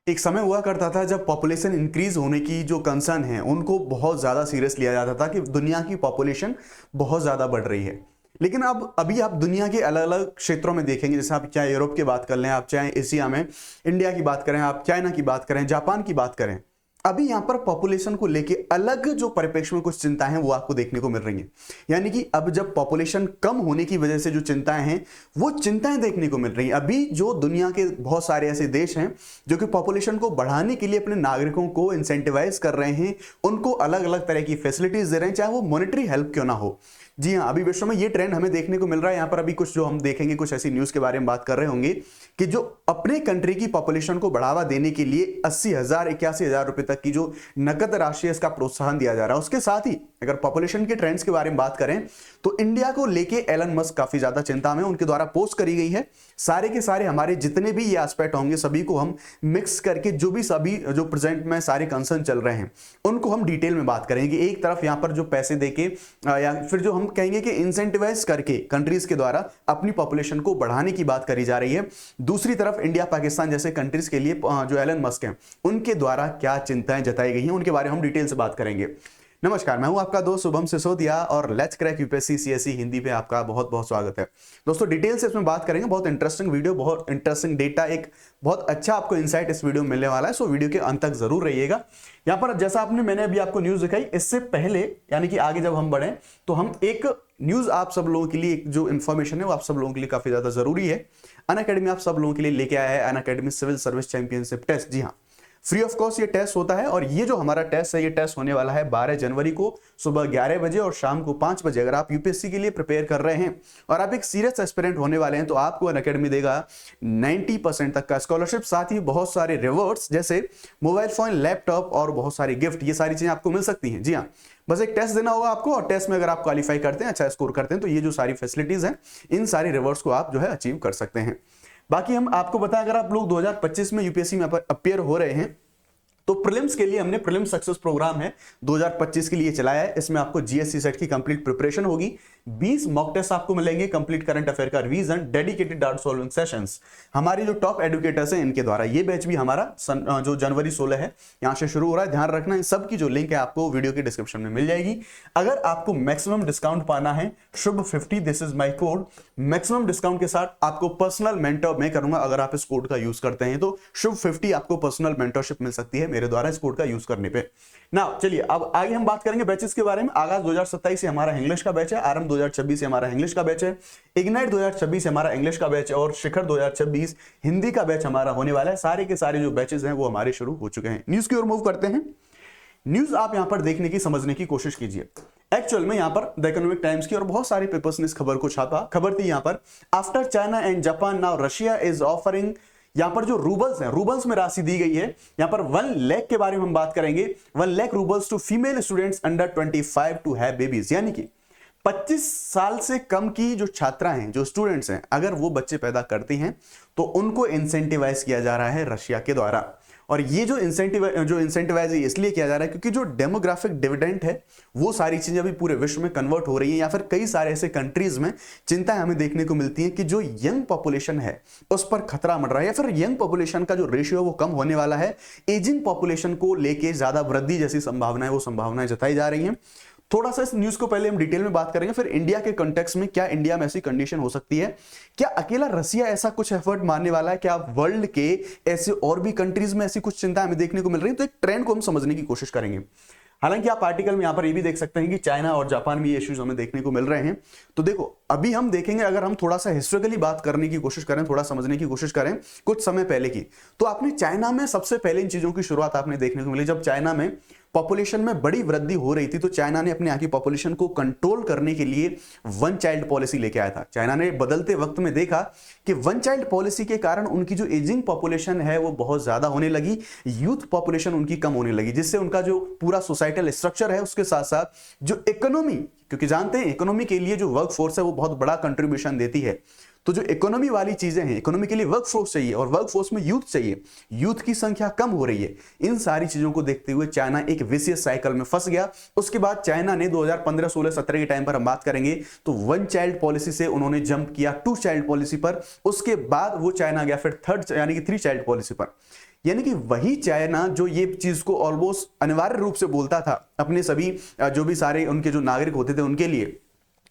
एक समय हुआ करता था जब पॉपुलेशन इंक्रीज होने की जो कंसर्न है उनको बहुत ज़्यादा सीरियस लिया जाता था कि दुनिया की पॉपुलेशन बहुत ज़्यादा बढ़ रही है। लेकिन अब अभी आप दुनिया के अलग अलग क्षेत्रों में देखेंगे, जैसे आप चाहे यूरोप की बात कर लें, आप चाहे एशिया में इंडिया की बात करें, आप चाइना की बात करें, जापान की बात करें, अभी यहां पर पॉपुलेशन को लेके अलग जो परिप्रेक्ष्य में कुछ चिंताएं हैं वो आपको देखने को मिल रही हैं। यानी कि अब जब पॉपुलेशन कम होने की वजह से जो चिंताएं हैं वो चिंताएं देखने को मिल रही हैं। अभी जो दुनिया के बहुत सारे ऐसे देश हैं जो कि पॉपुलेशन को बढ़ाने के लिए अपने नागरिकों को इंसेंटिवाइज कर रहे हैं, उनको अलग अलग तरह की फैसिलिटीज दे रहे हैं, चाहे वो मॉनेटरी हेल्प क्यों ना हो। जी हाँ, अभी विश्व में ये ट्रेंड हमें देखने को मिल रहा है। यहाँ पर अभी कुछ जो हम देखेंगे, कुछ ऐसी न्यूज के बारे में बात कर रहे होंगे कि जो अपने कंट्री की पॉपुलेशन को बढ़ावा देने के लिए 80,000 81,000 रुपए तक की जो नकद राशि है इसका प्रोत्साहन दिया जा रहा है। उसके साथ ही अगर पॉपुलेशन के ट्रेंड्स के बारे में बात करें तो इंडिया को लेके एलन मस्क काफी ज्यादा चिंता में, उनके द्वारा पोस्ट करी गई है। सारे के सारे हमारे जितने भी ये एस्पेक्ट होंगे सभी को हम मिक्स करके जो भी सभी जो प्रेजेंट में सारे कंसर्न चल रहे हैं उनको हम डिटेल में बात करेंगे। एक तरफ यहां पर जो पैसे देके या फिर जो हम कहेंगे कि इंसेंटिवाइज करके कंट्रीज के द्वारा अपनी पॉपुलेशन को बढ़ाने की बात करी जा रही है, दूसरी तरफ इंडिया पाकिस्तान जैसे कंट्रीज के लिए जो एलन मस्क हैं उनके द्वारा क्या चिंताएं जताई गई हैं उनके बारे में हम डिटेल से बात करेंगे। नमस्कार, मैं हूं आपका दोस्त शुभम सिसोदिया और let's crack UPSC CSE Hindi पे आपका बहुत बहुत स्वागत है। दोस्तों डिटेल से इसमें बात करेंगे, बहुत इंटरेस्टिंग वीडियो, बहुत इंटरेस्टिंग डेटा, एक बहुत अच्छा आपको इंसाइट इस वीडियो में मिलने वाला है, सो वीडियो के अंत तक जरूर रहिएगा। यहाँ पर जैसा मैंने अभी आपको न्यूज दिखाई, इससे पहले यानी कि आगे जब हम बढ़े तो हम एक न्यूज आप सब लोगों के लिए, एक जो इन्फॉर्मेशन है वो आप सब लोगों के लिए काफी ज्यादा जरूरी है। अनअकैडमी आप सब लोगों के लिए लेके आया है Unacademy civil service championship test. जी हाँ, फ्री ऑफ कॉस्ट ये टेस्ट होता है और ये जो हमारा टेस्ट है ये टेस्ट होने वाला है 12 जनवरी को सुबह 11 बजे और शाम को 5 बजे। अगर आप यूपीएससी के लिए प्रिपेयर कर रहे हैं और आप एक सीरियस एस्पिरेंट होने वाले हैं तो आपको अनअकैडमी देगा 90% तक का स्कॉलरशिप, साथ ही बहुत सारे रिवॉर्ड्स जैसे मोबाइल फोन, लैपटॉप और बहुत सारी गिफ्ट, ये सारी चीजें आपको मिल सकती हैं। जी हाँ, बस एक टेस्ट देना होगा आपको और टेस्ट में अगर आप क्वालिफाई करते हैं, अच्छा स्कोर करते हैं, तो ये जो सारी फैसिलिटीज हैं इन सारी रिवॉर्ड्स को आप जो है अचीव कर सकते हैं। बाकी हम आपको बताएं, अगर आप लोग 2025 में यूपीएससी में अपियर हो रहे हैं तो प्रीलिम्स के लिए हमने प्रीलिम्स सक्सेस प्रोग्राम है 2025 के लिए चलाया है। इसमें आपको जीएससी सेट की कंप्लीट प्रिपरेशन होगी, 20 मॉक टेस्ट आपको मिलेंगे, कंप्लीट करंट अफेयर का revision, dedicated doubt solving sessions हमारे जो टॉप एडुकेटर्स हैं इनके द्वारा। ये बैच भी हमारा जो जनवरी 16 है यहां से शुरू हो रहा है। ध्यान रखना, इन सब की जो लिंक है आपको वीडियो के डिस्क्रिप्शन में मिल जाएगी। अगर आपको मैक्सिमम डिस्काउंट पाना है, शुभ 50, this is my code, maximum discount के साथ आपको पर्सनल मेंटर मैं करूंगा। अगर आप इस कोड का यूज करते हैं तो शुभ 50 आपको पर्सनल मेंटरशिप मिल सकती है मेरे द्वारा इस कोड का यूज करने पे। ना चलिए अब आगे हम बात करेंगे बैचेस के बारे में। आगाज 2027 से हमारा इंग्लिश का बैच है, आरंभ 2026 से हमारा इंग्लिश का बैच है, इग्नाइट 2026 से हमारा इंग्लिश का बैच है और शिखर 2026 हिंदी का बैच हमारा होने वाला है। सारे के सारे जो बैचेस हैं वो हमारे शुरू हो चुके हैं। न्यूज की ओर मूव करते हैं। न्यूज आप यहां पर देखने की, समझने की कोशिश कीजिए। एक्चुअल में यहां पर द इकोनॉमिक टाइम्स की और बहुत सारे पेपर्स ने इस खबर को छापा। खबर थी यहां पर, after China and Japan now Russia is offering, यहां पर जो रूबल्स हैं, रूबल्स में राशि दी गई है। यहां पर 1 लाख के बारे में हम बात करेंगे, 1 lakh rubles to female students under 25 to have babies, यानी कि 25 साल से कम की जो छात्रा हैं, जो स्टूडेंट्स हैं, अगर वो बच्चे पैदा करती हैं तो उनको इंसेंटिवाइज किया जा रहा है रशिया के द्वारा। और ये जो इंसेंटिवाइज इसलिए किया जा रहा है क्योंकि जो डेमोग्राफिक डिविडेंड है वो सारी चीजें अभी पूरे विश्व में कन्वर्ट हो रही हैं, या फिर कई सारे ऐसे कंट्रीज में चिंताएं हमें देखने को मिलती हैं कि जो यंग पॉपुलेशन है उस पर खतरा मंड रहा है, या फिर यंग पॉपुलेशन का जो रेशियो है वो कम होने वाला है। एजिंग पॉपुलेशन को लेके ज्यादा वृद्धि जैसी संभावनाएं जताई जा रही हैं। थोड़ा सा इस न्यूज को पहले हम डिटेल में बात करेंगे, फिर इंडिया के कॉन्टेक्स्ट में क्या इंडिया में ऐसी कंडीशन हो सकती है, क्या अकेला रसिया ऐसा कुछ एफर्ट मारने वाला है, क्या वर्ल्ड के ऐसे और भी कंट्रीज में ऐसी कुछ चिंता हमें देखने को मिल रही है। तो एक ट्रेंड को हम समझने की कोशिश करेंगे। हालांकि आप आर्टिकल में यहां पर ये भी देख सकते हैं कि चाइना और जापान में ये इश्यूज हमें देखने को मिल रहे हैं। तो देखो अभी हम देखेंगे, अगर हम थोड़ा सा हिस्टोरिकली बात करने की कोशिश करें, थोड़ा समझने की कोशिश करें कुछ समय पहले की, तो आपने चाइना में सबसे पहले इन चीजों की शुरुआत आपने देखने को मिली। जब चाइना में पॉपुलेशन में बड़ी वृद्धि हो रही थी तो चाइना ने अपने यहाँ की पॉपुलेशन को कंट्रोल करने के लिए 1 चाइल्ड पॉलिसी लेके आया था। चाइना ने बदलते वक्त में देखा कि 1 चाइल्ड पॉलिसी के कारण उनकी जो एजिंग पॉपुलेशन है वो बहुत ज्यादा होने लगी, यूथ पॉपुलेशन उनकी कम होने लगी, जिससे उनका जो पूरा सोसाइटल स्ट्रक्चर है उसके साथ साथ जो इकोनॉमी, क्योंकि जानते हैं इकोनॉमी के लिए जो वर्क फोर्स है वो बहुत बड़ा कंट्रीब्यूशन देती है, तो जो इकोनॉमी वाली चीजें हैं, इकोनॉमी के लिए वर्क फोर्स चाहिए और वर्क फोर्स में यूथ चाहिए, यूथ की संख्या कम हो रही है, इन सारी चीजों को देखते हुए चाइना एक विशियस साइकिल में फंस गया। उसके बाद चाइना ने 2015, 16, 17 के टाइम पर हम बात करेंगे तो 1 चाइल्ड पॉलिसी से उन्होंने जंप किया 2 चाइल्ड पॉलिसी पर। उसके बाद वो चाइना गया फिर 3 यानी कि 3 चाइल्ड पॉलिसी पर। यानी कि वही चाइना जो ये चीज को ऑलमोस्ट अनिवार्य रूप से बोलता था अपने सभी जो भी सारे उनके जो नागरिक होते थे उनके लिए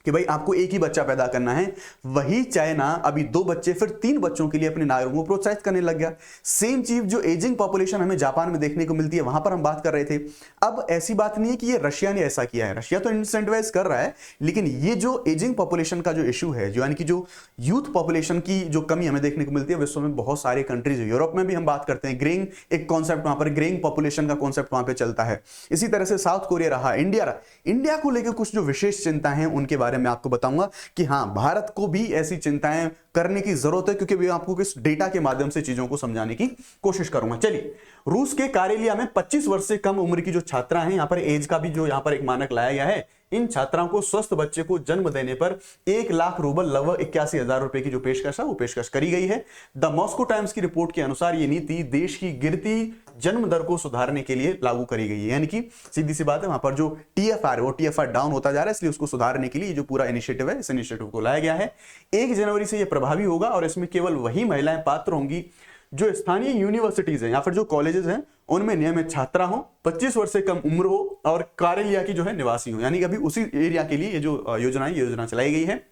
कि भाई आपको एक ही बच्चा पैदा करना है, वही चाइना अभी 2 बच्चे फिर 3 बच्चों के लिए अपने नागरिकों को प्रोत्साहित करने लग गया। सेम चीज जो एजिंग पॉपुलेशन हमें जापान में देखने को मिलती है, वहां पर हम बात कर रहे थे। अब ऐसी बात नहीं है कि ये रशिया ने ऐसा किया है, रशिया तो इंसेंटिवाइज कर रहा है, लेकिन ये जो एजिंग पॉपुलेशन का जो इशू है, जो यानी कि जो यूथ पॉपुलेशन की जो कमी हमें देखने को मिलती है विश्व में बहुत सारे कंट्रीज, यूरोप में भी हम बात करते हैं, ग्रेइंग एक कॉन्सेप्ट वहां पर, ग्रेइंग पॉपुलेशन का कॉन्सेप्ट वहां पर चलता है। इसी तरह से साउथ कोरिया रहा, इंडिया रहा। इंडिया को लेकर कुछ जो विशेष चिंता है उनके बारे में आपको बताऊंगा कि हां भारत को भी ऐसी चिंताएं करने की जरूरत है, क्योंकि मैं आपको किस डेटा के माध्यम से चीजों को समझाने की कोशिश करूंगा। चलिए, रूस के कारेलिया में 25 वर्ष से कम उम्र की जो छात्रा हैं, यहां पर एज का भी जो यहां पर एक मानक लाया गया है, इन छात्राओं को स्वस्थ बच्चे को जन्म देने पर 1 लाख रूबल लगभग 81,000 रुपए की जो पेशकश है वो पेशकश करी गई है। द मॉस्को टाइम्स की रिपोर्ट के अनुसार यह नीति देश की गिरती जन्म दर को सुधारने के लिए लागू करी गई है। यानी कि सीधी सी बात है, वहां पर जो टीएफआर है वो टीएफआर डाउन होता जा रहा है, इसलिए उसको सुधारने के लिए जो पूरा इनिशिएटिव है, इस इनिशिएटिव को लाया गया है। 1 जनवरी से यह प्रभावी होगा और इसमें केवल वही महिलाएं पात्र होंगी जो स्थानीय यूनिवर्सिटीज हैं या फिर जो कॉलेजेस हैं उनमें नियमित छात्रा हो, 25 वर्ष से कम उम्र हो और कारेलिया की जो है निवासी हो। यानी कि अभी उसी एरिया के लिए ये जो योजना चलाई गई है।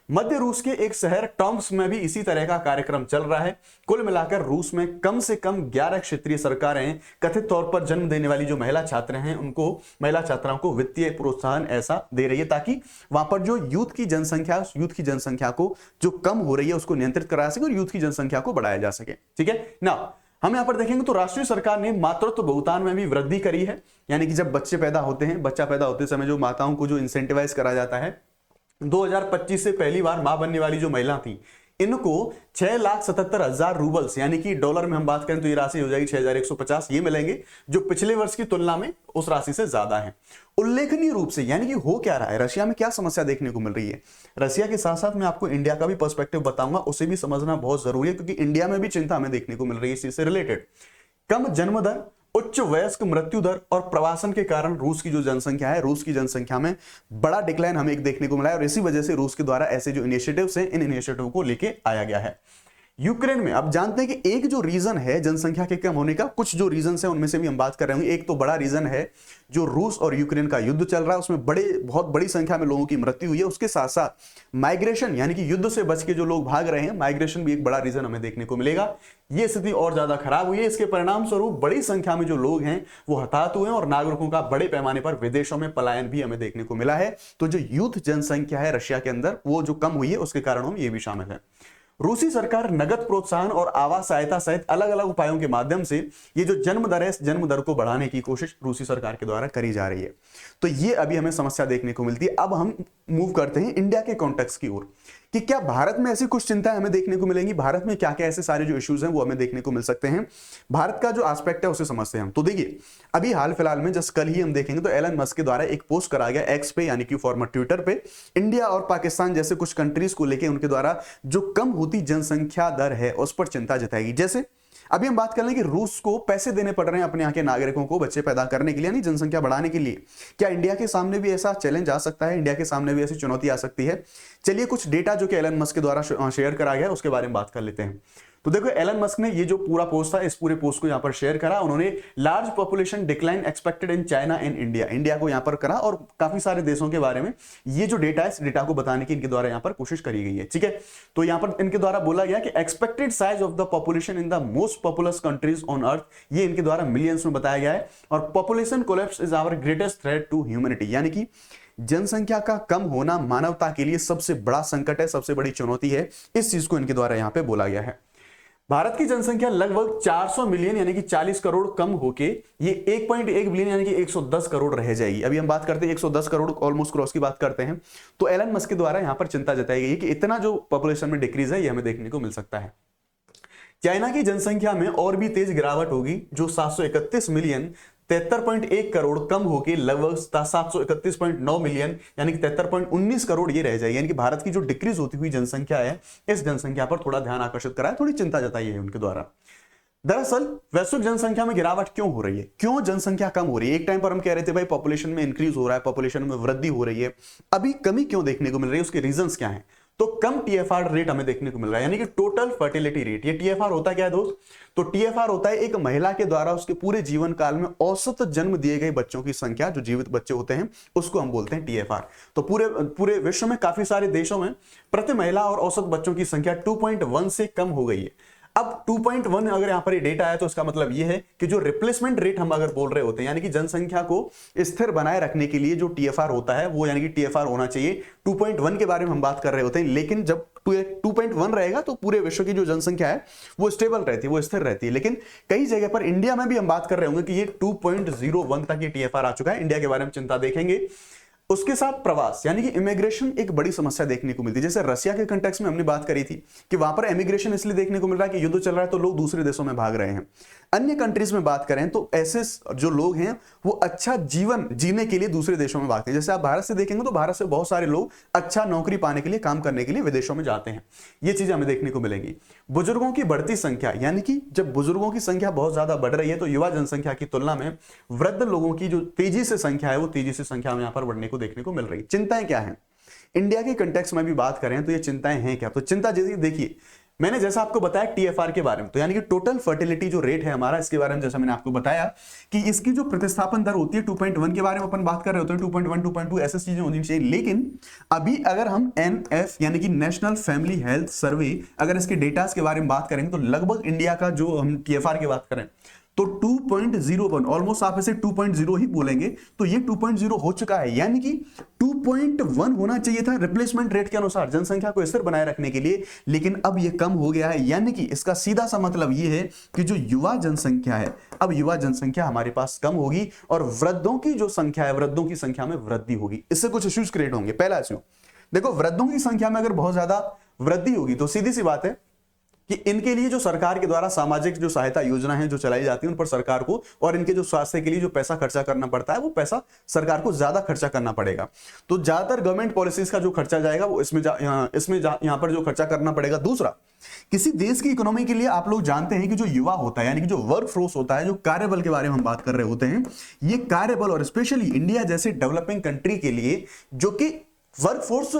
मध्य रूस के एक शहर टॉम्स्क में भी इसी तरह का कार्यक्रम चल रहा है। कुल मिलाकर रूस में कम से कम 11 क्षेत्रीय सरकारें कथित तौर पर जन्म देने वाली जो महिला छात्र हैं उनको, महिला छात्राओं को वित्तीय प्रोत्साहन ऐसा दे रही है ताकि वहां पर जो यूथ की जनसंख्या को जो कम हो रही है उसको नियंत्रित कराया सके और यूथ की जनसंख्या को बढ़ाया जा सके। ठीक है ना। हम यहां पर देखेंगे तो राष्ट्रीय सरकार ने मातृत्व भुगतान में भी वृद्धि करी है। यानी कि जब बच्चा पैदा होते समय जो माताओं को जो इंसेंटिवाइज करा जाता है, 2025 से पहली बार मां बनने वाली जो महिला थी इनको 6,77,000 रूबल्स, यानी कि डॉलर में हम बात करें तो ये राशि हो जाएगी 6,150, ये मिलेंगे, जो पिछले वर्ष की तुलना में उस राशि से ज्यादा है उल्लेखनीय रूप से। यानी कि हो क्या रहा है, रशिया में क्या समस्या देखने को मिल रही है। रशिया के साथ साथ मैं आपको इंडिया का भी पर्सपेक्टिव बताऊंगा, उसे भी समझना बहुत जरूरी है, क्योंकि इंडिया में भी चिंता हमें देखने को मिल रही है इस चीज से रिलेटेड। कम जन्म दर, उच्च वयस्क मृत्यु दर और प्रवासन के कारण रूस की जो जनसंख्या है, रूस की जनसंख्या में बड़ा डिक्लाइन हमें एक देखने को मिला है और इसी वजह से रूस के द्वारा ऐसे जो इनिशिएटिव्स हैं, इन इनिशिएटिव को लेके आया गया है। यूक्रेन में अब जानते हैं कि एक जो रीजन है जनसंख्या के कम होने का, कुछ जो रीजन है उनमें से भी हम बात कर रहे होंगे। एक तो बड़ा रीजन है जो रूस और यूक्रेन का युद्ध चल रहा है, उसमें बहुत बड़ी संख्या में लोगों की मृत्यु हुई है। उसके साथ साथ माइग्रेशन, यानी कि युद्ध से बच के जो लोग भाग रहे हैं, माइग्रेशन भी एक बड़ा रीजन हमें देखने को मिलेगा। यह स्थिति और ज्यादा खराब हुई है। इसके परिणाम स्वरूप बड़ी संख्या में जो लोग हैं वो हताहत हुए और नागरिकों का बड़े पैमाने पर विदेशों में पलायन भी हमें देखने को मिला है। तो जो यूथ जनसंख्या है रशिया के अंदर वो जो कम हुई है उसके कारणों में ये भी शामिल है। रूसी सरकार नगद प्रोत्साहन और आवास सहायता सहित अलग अलग उपायों के माध्यम से ये जो जन्म दर है, इस जन्म दर को बढ़ाने की कोशिश रूसी सरकार के द्वारा करी जा रही है। तो ये अभी हमें समस्या देखने को मिलती है। अब हम मूव करते हैं इंडिया के कॉन्टेक्स्ट की ओर कि क्या भारत में ऐसी कुछ चिंताएं हमें देखने को मिलेंगी, भारत में क्या क्या ऐसे सारे जो इश्यूज हैं वो हमें देखने को मिल सकते हैं। भारत का जो एस्पेक्ट है उसे समझते हैं हम। तो देखिए, अभी हाल फिलहाल में जस्ट कल ही हम देखेंगे तो एलन मस्क के द्वारा एक पोस्ट करा गया एक्स पे, यानी कि फॉर्मर ट्विटर पे, इंडिया और पाकिस्तान जैसे कुछ कंट्रीज को लेकर उनके द्वारा जो कम होती जनसंख्या दर है उस पर चिंता जताएगी। जैसे अभी हम बात कर लें कि रूस को पैसे देने पड़ रहे हैं अपने यहाँ के नागरिकों को बच्चे पैदा करने के लिए, यानी जनसंख्या बढ़ाने के लिए। क्या इंडिया के सामने भी ऐसा चैलेंज आ सकता है, इंडिया के सामने भी ऐसी चुनौती आ सकती है? चलिए कुछ डेटा जो कि एलन मस्क के द्वारा शेयर करा गया उसके बारे में बात कर लेते हैं। तो देखो, एलन मस्क ने ये जो पूरा पोस्ट था, इस पूरे पोस्ट को यहां पर शेयर करा। उन्होंने large population decline expected in China and India को यहां पर करा और काफी सारे देशों के बारे में ये जो डेटा है, इस डेटा को बताने की इनके द्वारा यहां पर कोशिश करी गई है। ठीक है, तो यहां पर इनके द्वारा बोला गया कि expected size of the population in the most populous countries on earth, ये इनके द्वारा मिलियंस में बताया गया है। और population collapse is our greatest threat to humanity, यानी कि जनसंख्या का कम होना मानवता के लिए सबसे बड़ा संकट है, सबसे बड़ी चुनौती है। इस चीज को इनके द्वारा यहां पे बोला गया है। भारत की जनसंख्या लगभग 400 मिलियन यानी कि 40 करोड़ कम होके ये 1.1 बिलियन यानी कि 110 करोड़ रह जाएगी। अभी हम बात करते हैं 110 करोड़ ऑलमोस्ट क्रॉस की बात करते हैं। तो एलन मस्क के द्वारा यहां पर चिंता जताई गई कि इतना जो पॉपुलेशन में डिक्रीज है ये हमें देखने को मिल सकता है। चाइना की जनसंख्या में और भी तेज गिरावट होगी, जो 731 मिलियन 73.1 करोड़ कम होकर लगभग 731.9 मिलियन यानी कि 73.19 करोड़ ये रह जाएगी। यानी कि भारत की जो डिक्रीज होती हुई जनसंख्या है, इस जनसंख्या पर थोड़ा ध्यान आकर्षित कराए, थोड़ी चिंता जताई है उनके द्वारा। दरअसल वैश्विक जनसंख्या में गिरावट क्यों हो रही है, क्यों जनसंख्या कम हो रही है? एक टाइम पर हम कह रहे थे भाई पॉपुलेशन में इंक्रीज हो रहा है, पॉपुलेशन में वृद्धि हो रही है, अभी कमी क्यों देखने को मिल रही है, उसके रीजंस क्या हैं? तो कम टीएफआर रेट हमें देखने को मिल रहा है, यानी कि टोटल फर्टिलिटी रेट। ये टीएफआर होता क्या है दोस्त? तो टीएफआर होता है एक महिला के द्वारा उसके पूरे जीवन काल में औसत जन्म दिए गए बच्चों की संख्या, जो जीवित बच्चे होते हैं उसको हम बोलते हैं टीएफआर। तो पूरे विश्व में काफी सारे देशों में प्रति महिला और औसत बच्चों की संख्या 2.1 से कम हो गई है। अब 2.1 अगर यहां पर ये डेटा है तो इसका मतलब ये है कि जो रिप्लेसमेंट रेट हम अगर बोल रहे होते हैं, यानी कि जनसंख्या को स्थिर बनाए रखने के लिए जो टीएफआर होता है वो, यानी कि टीएफआर होना चाहिए 2.1 के बारे में हम बात कर रहे होते हैं। लेकिन जब 2.1 रहेगा तो पूरे विश्व की जो जनसंख्या है वो स्टेबल रहती है, वो स्थिर रहती है। लेकिन कई जगह पर इंडिया में भी हम बात कर रहे होंगे कि ये 2.01 तक ये टीएफआर आ चुका है। इंडिया के बारे में चिंता देखेंगे। उसके साथ प्रवास यानी कि इमिग्रेशन एक बड़ी समस्या देखने को मिलती है। जैसे रशिया के कंटेक्स्ट में हमने बात करी थी कि वहां पर इमिग्रेशन इसलिए देखने को मिल रहा है कि युद्ध चल रहा है तो लोग दूसरे देशों में भाग रहे हैं। अन्य कंट्रीज में बात करें तो ऐसे जो लोग हैं वो अच्छा जीवन जीने के लिए दूसरे देशों में भागते हैं। जैसे आप भारत से देखेंगे तो भारत से बहुत सारे लोग अच्छा नौकरी पाने के लिए, काम करने के लिए विदेशों में जाते हैं। ये चीजें हमें देखने को मिलेंगी। बुजुर्गों की बढ़ती संख्या, यानी कि जब बुजुर्गों की संख्या बहुत ज्यादा बढ़ रही है तो युवा जनसंख्या की तुलना में वृद्ध लोगों की जो तेजी से संख्या है वो तेजी से संख्या में यहां पर बढ़ने को देखने को मिल रही है। चिंताएं क्या है? इंडिया के कंटेक्स्ट में भी बात करें तो ये चिंताएं हैं क्या? तो चिंता जैसे देखिए, मैंने जैसा आपको बताया टीएफआर के बारे में, तो यानी कि टोटल फर्टिलिटी जो रेट है हमारा, इसके बारे में जैसा मैंने आपको बताया कि इसकी जो प्रतिस्थापन दर होती है 2.1 के बारे में अपन बात कर रहे होते हैं, 2.1 2.2 ऐसी चीजें होनी चाहिए। लेकिन अभी अगर हम एनएफ यानी कि नेशनल फैमिली हेल्थ सर्वे, अगर इसके डेटास के बारे में बात करेंगे तो लगभग इंडिया का जो हम टीएफआर की बात करें तो 2.01, ऑलमोस्ट आप इसे 2.0 ही बोलेंगे, तो ये 2.0 हो चुका है। यानी कि 2.1 होना चाहिए था रिप्लेसमेंट रेट के अनुसार जनसंख्या को स्थिर बनाए रखने के लिए, लेकिन अब ये कम हो गया है। यानी कि इसका सीधा सा मतलब ये है कि जो युवा जनसंख्या है, अब युवा जनसंख्या हमारे पास कम होगी और वृद्धों की जो संख्या है, वृद्धों की संख्या में वृद्धि होगी। इससे कुछ इश्यूज क्रिएट होंगे। पहला इश्यू देखो, वृद्धों की संख्या में अगर बहुत ज्यादा वृद्धि होगी तो सीधी सी बात है कि इनके लिए जो सरकार के द्वारा सामाजिक जो सहायता योजना है जो चलाई जाती है उन पर सरकार को, और इनके जो स्वास्थ्य के लिए जो पैसा खर्चा करना पड़ता है वो पैसा सरकार को ज्यादा खर्चा करना पड़ेगा। तो ज्यादातर गवर्नमेंट पॉलिसीज का जो खर्चा जाएगा वो इसमें यहां पर जो खर्चा करना पड़ेगा। दूसरा, किसी देश की इकोनॉमी के लिए आप लोग जानते हैं कि जो युवा होता है, यानी कि जो वर्क फोर्स होता है, जो कार्यबल के बारे में हम बात कर रहे होते हैं, ये कार्यबल, और स्पेशली इंडिया जैसे डेवलपिंग कंट्री के लिए जो कि वर्कफोर्स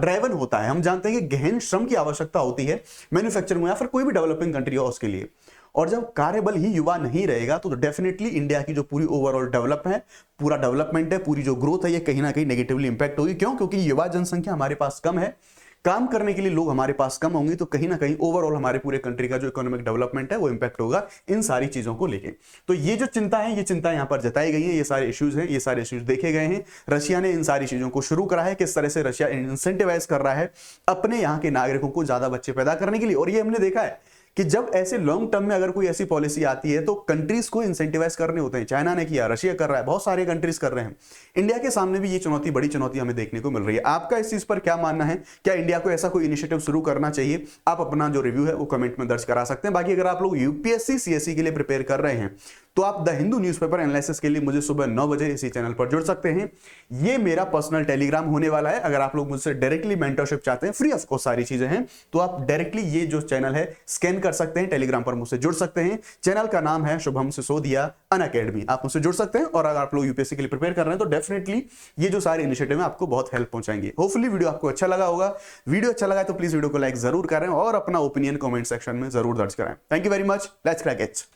ड्राइवन होता है, हम जानते हैं कि गहन श्रम की आवश्यकता होती है मैन्युफैक्चरिंग या फिर कोई भी डेवलपिंग कंट्री हो उसके लिए, और जब कार्यबल ही युवा नहीं रहेगा तो डेफिनेटली इंडिया की जो पूरी ओवरऑल पूरा डेवलपमेंट है, पूरी जो ग्रोथ है, ये कहीं ना कहीं नेगेटिवली इंपैक्ट होगी। क्यों? क्योंकि युवा जनसंख्या हमारे पास कम है, काम करने के लिए लोग हमारे पास कम होंगे, तो कहीं ना कहीं ओवरऑल हमारे पूरे कंट्री का जो इकोनॉमिक डेवलपमेंट है वो इंपैक्ट होगा इन सारी चीजों को लेके। तो ये जो चिंता है, ये चिंता यहां पर जताई गई है, ये सारे इश्यूज हैं, ये सारे इश्यूज देखे गए हैं। रशिया ने इन सारी चीजों को शुरू करा है, किस तरह से रशिया इंसेंटिवाइज कर रहा है अपने यहाँ के नागरिकों को ज्यादा बच्चे पैदा करने के लिए। और ये हमने देखा है कि जब ऐसे लॉन्ग टर्म में अगर कोई ऐसी पॉलिसी आती है तो कंट्रीज को इंसेंटिवाइज करने होते हैं। चाइना ने किया, रशिया कर रहा है, बहुत सारे कंट्रीज कर रहे हैं। इंडिया के सामने भी ये चुनौती, बड़ी चुनौती हमें देखने को मिल रही है। आपका इस चीज पर क्या मानना है? क्या इंडिया को ऐसा कोई इनिशिएटिव शुरू करना चाहिए? आप अपना जो रिव्यू है वो कमेंट में दर्ज करा सकते हैं। बाकी अगर आप लोग यूपीएससी सीएससी के लिए प्रिपेयर कर रहे हैं तो आप द हिंदू न्यूज़पेपर एनालिसिस के लिए मुझे सुबह 9 बजे इसी चैनल पर जुड़ सकते हैं। ये मेरा पर्सनल टेलीग्राम होने वाला है। अगर आप लोग मुझसे डायरेक्टली मेंटरशिप चाहते हैं, फ्री ऑफ कॉस्ट सारी चीजें हैं, तो आप डायरेक्टली ये जो चैनल है स्कैन कर सकते हैं, टेलीग्राम पर मुझसे जुड़ सकते हैं। चैनल का नाम है शुभम सिसोदिया अनअकैडमी। आप मुझसे जुड़ सकते हैं, और अगर आप लोग यूपीएससी के लिए प्रिपेयर कर रहे हैं तो डेफिनेटली ये जो सारे इनिशिएटिव है आपको बहुत हेल्प पहुंचाएंगे। होपफुली वीडियो आपको अच्छा लगा होगा। वीडियो अच्छा लगा तो प्लीज वीडियो को लाइक जरूर करें और अपना ओपिनियन कमेंट सेक्शन में जरूर दर्ज कराएं। Thank you very much. Let's crack it.